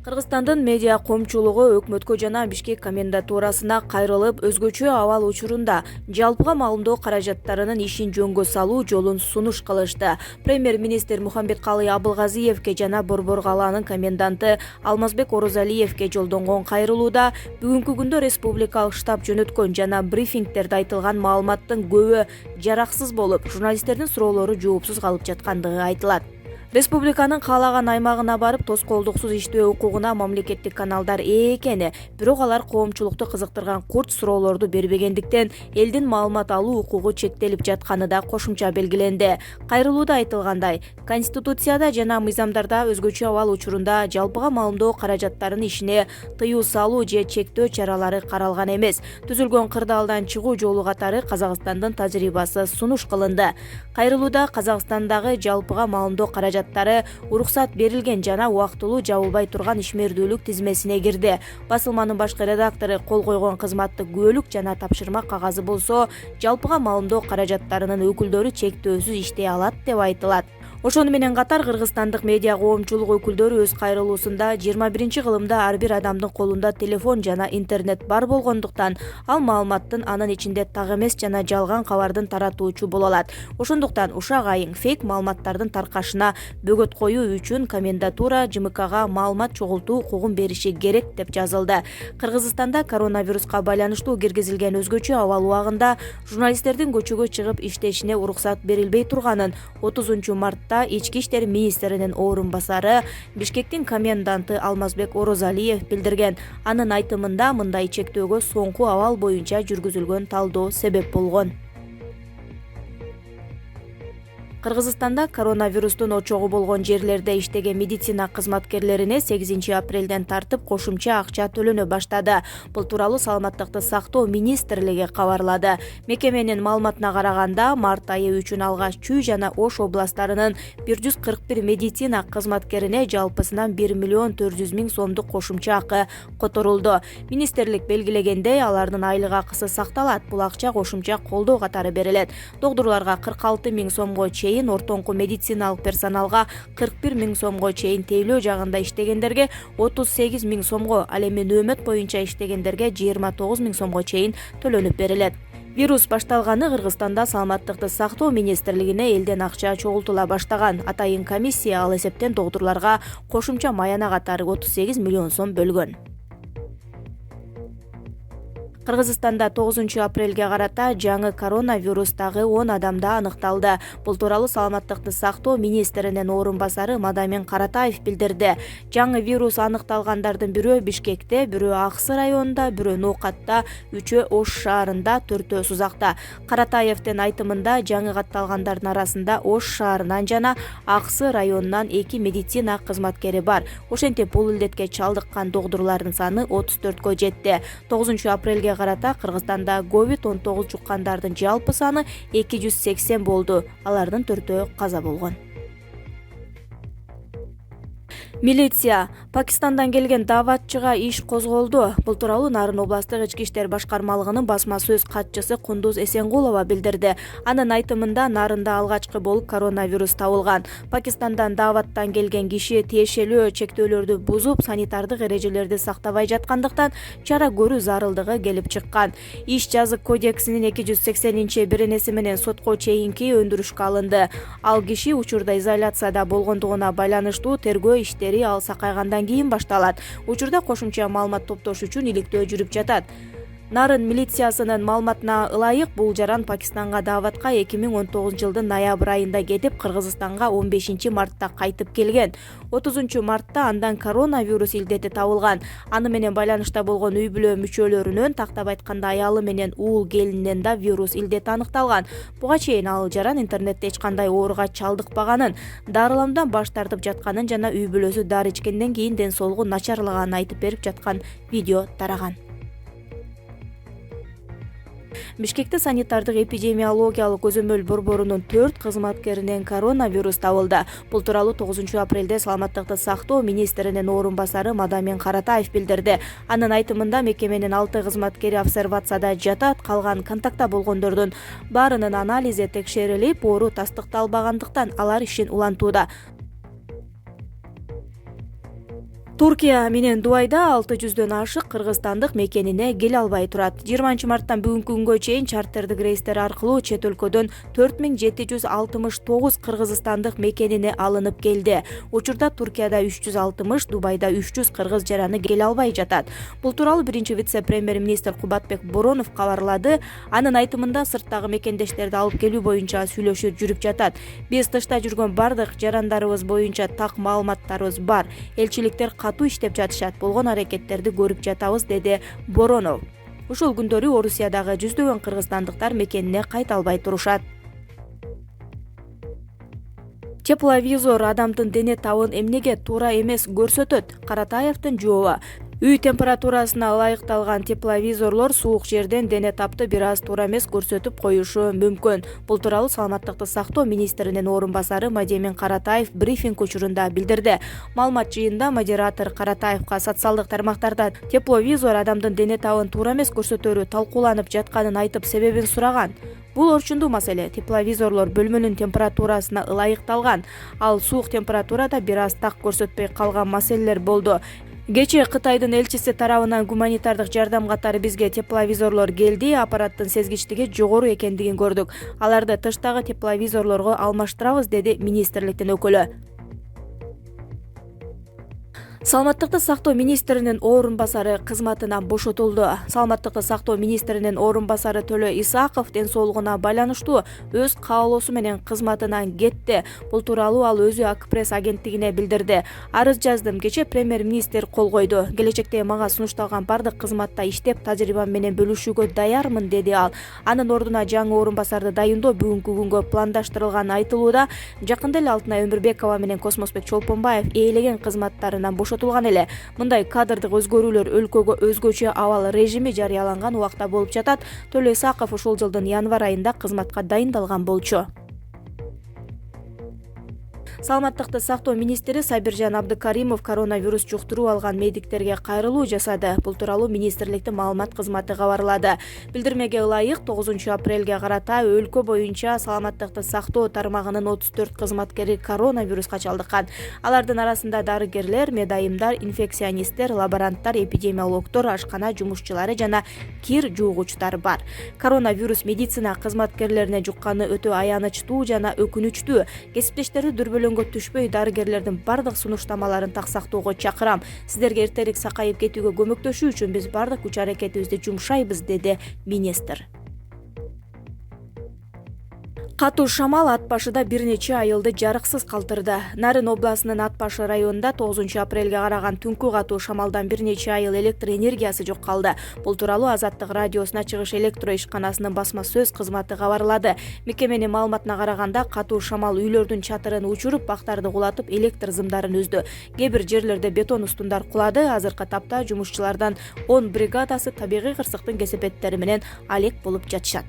Кыргызстандын медиа коомчулугу өкмөткө жана Бишкек комендатурасына кайрылып, өзгөчө абал учурунда жалпыга маалымдоо каражаттарынын ишин жөнгө салуу жолун сунуш кылышты. Премьер-министр Мухамбеткалый Абылгазиевке жана Борбор калаанын коменданты Алмазбек Орозалиевке жолдонгон кайрылууда бүгүнкү күндө республикалык штаб жөнөткөн жана брифингтерде айтылган маалыматтын көбү жараксыз болуп, журналисттердин суроолору жоопсуз калып жаткандыгы айтылат. Республиканын каалаган аймагына барып тоскоолдуксуз иштөө укугуна мамлекеттик каналдар ээ экени, бирок алар коомчулукту кызыктырган курч суроолорду бербегендиктен элдин маалымат алуу укугу чектелип жатканы да кошумча белгиленди. Кайрылууда айтылгандай, Конституцияда жана мыйзамдарда өзгөчө абал учурунда жалпыга маалымдоо каражаттарынын ишине тыюу салуу же чектөө чаралары каралган эмес. Түзүлгөн кырдаалдан чыгуу жолу катары Казакстандын тажрыйбасы сунуш кылынды. Кайрылууда Казакстандагы жалпыга маалымдоо каражаттары уруксат берилген жана убактылуу жабылбай турган ишмердүүлүк тизмесине кирди. Басылманын башкы редактору кол койгон кызматтык күбөлүк жана тапшырма кагазы болсо, жалпыга маалымдоо каражаттарынын өкүлдөрү чектөөсүз иштей алат деп айтылат. Ошону менен катар Кыргызстандык медиа коомчулук өкүлдөрү өз кайрылуусунда 21-кылымда ар бир адамдын колунда телефон жана интернет бар болгондуктан ал маалыматтын анын ичинде так эмес жана жалган кабардын таратуучу боло алат. Ошондуктан ушак айың фейк маалыматтардын таркашына бөгөт коюу үчүн комендатура ЖМКга маалымат чогултуу укугун бериши керек деп жазылды. Кыргызстанда коронавируска байланыштуу киргизилген өзгөчө абал убагында журналисттердин көчөгө чыгып иштешине уруксат берилбей турганын 30-мартта Ички иштер министринин орун басары Бишкектин коменданты Алмазбек Орозалиев билдирген. Анын айтымында мындай чектөөгө соңку абал боюнча жүргүзүлгөн талдоо себеп болгон. Кыргызстанда коронавирустун очогу болгон жерлерде иштеген медицина кызматкерлерине 8-апрелден тартып кошумча акча төлөнө баштады. Бул тууралуу Саламаттыкты сактоо министрлиги кабарлады. Мекеменин маалыматына караганда, март айы үчүн алгач Чүй жана Ош областарынын 141 медицина кызматкерине жалпысынан 1,4 миллион сомдук кошумча акы которулду. Министрлик белгилегендей, алардын айлык акысы сакталат. Бул акча кошумча колдоо катары берилет. Доктурларга 46 000 сомго чейин, ортоңку медициналык персоналга 41 000 сомго чейин, тейлөө жагында иштегендерге 38 000 сомго, ал эми нөөмөт боюнча иштегендерге 29 000 сомго чейин төлөнүп берилет. Вирус башталганы Кыргызстанда Саламаттыкты сактоо министрлигине элден акча чогултула баштаган. Атайын комиссия ал эсептен доктурларга кошумча маяна катары 38 миллион сом бөлгөн. Кыргызстанда 9-апрелге карата жаңы коронавирус дагы 10 адамда аныкталды. Бул тууралуу Саламаттыкты сактоо министринин орун басары Мадамин Каратаев билдирди. Жаңы вирус аныкталгандардын бирөө Бишкекте, бирөө Аксы районунда, бирөө Ноокатта, 3-өө Ош шаарында, 4-өө Сузакта. Каратаевдин айтымында жаңы катталгандардын арасында Ош шаарынан жана Аксы районунан 2 медицина кызматкери бар. Ошентип бул илдетке чалдыккан доктурлардын саны 34кө жетти. 9-апрелге карата Кыргызстанда COVID-19 жуккандардын жалпы саны 280 болду. Алардын 4-өө каза болгон. Милиция Пакистандан келген даватчыга иш козголду. Бул тууралуу Нарын областтык ички иштер башкармалыгынын басма сөз катчысы Кундуз Эсенгулова билдирди. Анын айтымында Нарында алгачкы болуп коронавирус табылган. Пакистандан даваттан келген киши тиешелүү чектөөлөрдү бузуп, санитардык эрежелерди сактабай жаткандыктан чара көрүү зарылдыгы келип чыккан. Иш жазык кодексинин 280-беренеси менен сотко чейинки өндүрүшкө алынды. Ал киши учурда изоляцияда болгондугуна байланыштуу тергөө иштери ал сакайгандан кийин башталат. Учурда кошумча маалымат топтош үчүн иликтөө жүрүп жатат. Нарын милициясынын маалыматына ылайык, бул жаран Пакистанга даватка 2019 жылдын ноябрь айында кетип, Кыргызстанга 15-мартта кайтып келген. 30-мартта андан коронавирус илдети табылган. Аны менен байланышта болгон үй бүлө мүчөлөрүнөн, тактап айтканда аялы менен уул келининен да вирус илдети аныкталган. Буга чейин ал жаран интернетте эч кандай ооруга чалдыкпаганын, дарыламдан баш тартып жатканын жана үй бүлөсү дары ичкенден кийин ден соолугу начарлаганын айтып берип жаткан видео тараган. Бишкекте санитардык эпидемиологиялык көзөмөл борборунун 4 кызматкеринен коронавирус табылды. Бул тууралуу 9-апрелде Саламаттыкты сактоо министринин орун басары Мадамин Каратаев билдирди. Анын айтымында мекеменин 6 кызматкери обсервацияда жатат, калган контактта болгондордун баарынын анализи текшерилип, оору тастыкталбагандыктан алар ишин улантууда. Туркия менен Дубайда 600дөн ашык кыргызстандык мекенине келе албай турат. 20 марттан бүгүнкү күнгө чейин чартердик рейстер аркылуу чет өлкөдөн 4769 кыргызстандык мекенине алынып келди. Учурда Туркияда 360, Дубайда 300 кыргыз жараны келе албай жатат. Бул тууралуу биринчи вице-премьер-министр Кубатбек Боронов кабарлады. Анын айтымында сырттагы мекендештерди алып келүү боюнча сүйлөшүү жүрүп жатат. Биз тышта жүргөн бардык жарандарыбыз боюнча так маалыматтарыбыз бар. Элчиликтер катуу иштеп жатышат, болгон аракеттерди көрүп жатабыз, деди Боронов. Ушул күндөрү Орусиядагы жүздөгөн кыргызстандыктар мекенине кайта албай турушат. Тепловизор адамдын дене табын эмнеге туура эмес көрсөтөт? Каратаевдин жообу. Үй температурасына ылайыкталган тепловизорлор суук жерден дене тапты бир аз туура эмес көрсөтүп коюшу мүмкүн. Бул тууралуу Саламаттыкты сактоо министринин орун басары Мадемин Каратаев брифинг учурунда билдирди. Маалымат жыйынында модератор Каратаевка социалдык тармактарда тепловизор адамдын дене табын туура эмес көрсөтөрү талкууланып жатканын айтып, себебин сураган. Бул орчундуу маселе. Тепловизорлор бөлмөнүн температурасына ылайыкталган. Ал суук температурада бир аз так көрсөтпөй калган маселелер болду. Кечээ Кытайдын элчиси тарабынан гуманитардык жардам катары бизге тепловизорлор келди. Аппараттын сезгичтиги жогору экендигин көрдүк. Аларды тыштагы тепловизорлорго алмаштырабыз, деди министрликтин өкүлү. Саламаттыкты сактоо министринин орун басары кызматынан бошотулду. Саламаттыкты сактоо министринин орун басары Төлө Исаков ден соолугуна байланыштуу өз каалоосу менен кызматынан кетти. Бул тууралуу ал өзү Акпресс агенттигине билдирди. Арыз жаздым, кечээ премьер-министр кол койду. Келечекте мага сунушталган бардык кызматта иштеп, тажрыйбам менен бөлүшүүгө даярмын, деди ал. Анын ордуна жаңы орун басарды дайындоо бүгүнкү күнгө пландаштырылганы айтылууда. Жакында эле Алтынай Өмүрбекова менен Космосбек Чолпонбаев ээлеген кызматтарынан бошотулган эле. Мындай кадрдык өзгөрүүлөр өлкөгө өзгөчө абал режими жарыяланган убакта болуп жатат. Төлө Исаков ушул жылдын январь айында кызматка дайындалган болчу. Саламаттыкты сактоо министри Сабиржан Абдыкаримов коронавирус жуктуруу алган медиктерге кайрылуу жасады. Бул тууралуу министрликтин маалымат кызматы кабарлады. Билдирмеге ылайык 9 апрелге карата өлкө боюнча саламаттыкты сактоо тармагынын 34 кызматкери коронавируска чалдыккан. Алардын арасында дарыгерлер, медайымдар, инфекционисттер, лаборанттар, эпидемиологдор, ашкана жумушчулары жана кир жуугучтар бар. Коронавирус медицина кызматкерлерине жукканы өтө аянычтуу жана өкүнүчтүү. Кесиптештери дүрбөлөңгө түшпөй, дарыгерлердин бардык сунуштамаларын так сактоого чакырам. Сиздерге эртерээк сакайып кетүүгө көмөктөшүү үчүн биз бардык күч аракетибизди жумшайбыз, деди министр. Катуу шамал Ат башыда бир нече айылды жарыксыз калтырды. Нарын областынын Ат башы районунда 9 апрелге караган түнкү катуу шамалдан бир нече айыл электр энергиясы жок калды. Бул тууралуу Азаттык радиосуна чыгыш электро ишканасынын басма сөз кызматы кабарлады. Мекеменин маалыматына караганда, катуу шамал үйлөрдүн чатырын учуруп, бактарды кулатып, электр зымдарын үздү. Кээ бир жерлерде бетон устундар кулады. Азыркы тапта жумушчулардан 10 бригадасы табигый кырсыктын кесепеттери менен алек болуп жатышат.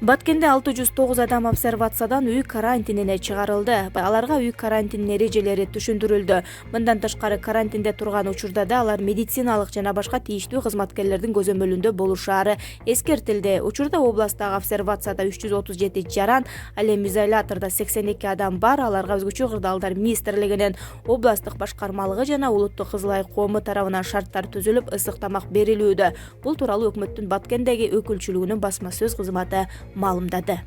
Баткенде 609 адам обсервациядан үй карантинине чыгарылды. Аларга үй карантинин эрежелери түшүндүрүлдү. Мындан тышкары карантинде турган учурда да алар медициналык жана башка тийиштүү кызматкерлердин көзөмөлүндө болушаары эскертилди. Учурда областтагы обсервацияда 337 жаран, ал эми изолятордо 82 адам бар. Аларга өзгөчө кырдаалдар министрлигинин областтык башкармалыгы жана улуттук Кызыл Ай коому тарабынан шарттар түзүлүп, ысык тамак берилүүдө. Бул тууралуу өкмөттүн Баткендеги өкүлчүлүгүнүн басма сөз кызматы маалымдады.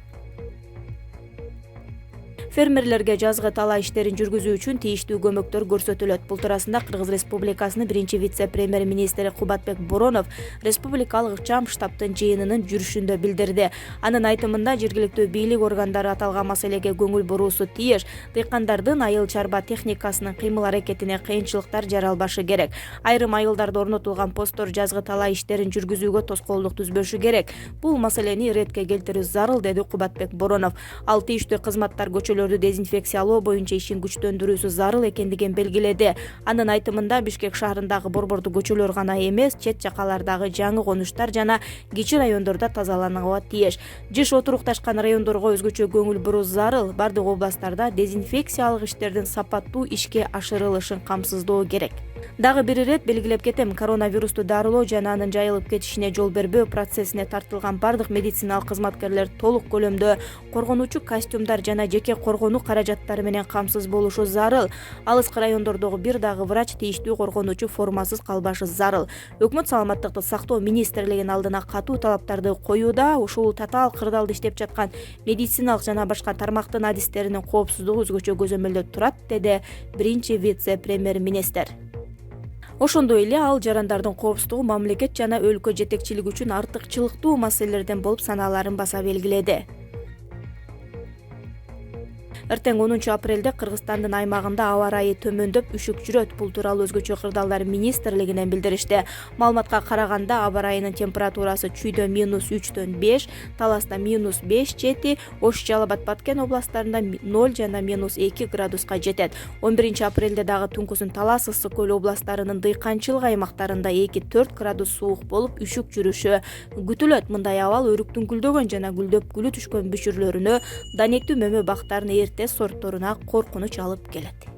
Фермерлерге жазгы талаа иштерин жүргүзүү үчүн тийиштүү көмөктөр көрсөтүлөт. Бул туурасында Кыргыз Республикасынын биринчи вице-премьер-министри Кубатбек Боронов республикалык ыкчам штабтын жыйынынын жүрүшүндө билдирди. Анын айтымында жергиликтүү бийлик органдары аталган маселеге көңүл буруусу тийиш. Дыйкандардын айыл чарба техникасынын кыймыл аракетине кыйынчылыктар жаралбашы керек. Айрым айылдарда орнотулган посттор жазгы талаа иштерин жүргүзүүгө тоскоолдук түзбөшү керек. Бул маселени иретке келтирүү зарыл, деди Кубатбек Боронов. Ал тийиштүү кызматтар көчөлөрдү дезинфекциялоо боюнча ишин күчтөндүрүүсү зарыл экендигин белгиледи. Анын айтымында Бишкек шаарындагы борбордуу көчөлөр гана эмес, чет жакалардагы жаңы конуштар жана кичи райондордо тазаланууга тийиш. Жыш отурукташкан райондорго өзгөчө көңүл буруу зарыл. Бардык областтарда дезинфекциялык иштердин сапаттуу ишке ашырылышын камсыздоо керек. Дагы бир ирет белгилеп кетем, коронавирусту дарылоо жана анын жайылып кетишине жол бербөө процессине тартылган бардык медициналык кызматкерлер толук көлөмдө коргонуучу костюмдар жана жеке коргонуу каражаттары менен камсыз болушу зарыл. Алыскы райондордогу бир дагы врач тийиштүү коргонуучу формасыз калбашы зарыл. Өкмөт саламаттыкты сактоо министрлигинин алдына катуу талаптарды коюуда, ушул татаал кырдаалда иштеп жаткан медициналык жана башка тармактын адистеринин коопсуздугу өзгөчө көзөмөлдө турат, деди биринчи вице-премьер-министр. Ошондой эле ал жарандардын коопсуздугу мамлекет жана өлкө жетекчилиги үчүн артыкчылыктуу маселелерден болуп санааларын баса белгиледи. Эртең 10 апрелде Кыргызстандын аймагында аба ырайы төмөндөп үшүк жүрөт. Бул тууралуу өзгөчө кырдаалдар министрлигинен билдиришти. Маалыматка караганда аба ырайынын температурасы чүйдө -3,5, Таласта -5,7, Ош, Жалал Абад, Баткен областтарында 0 жана -2 градуска жетет. 11 апрелде дагы түнкүсүн Талас, Ысык көл областтарынын дыйканчылык аймактарында 2-4 градус суук болуп үшүк жүрүшү күтүлөт. Мындай абал өрүктүн гүлдөгөн жана гүлдөп гүлү түшкөн бүчүрлөрүнө, данектүү мөмө бактарынын эрте сортторуна коркунуч алып келет.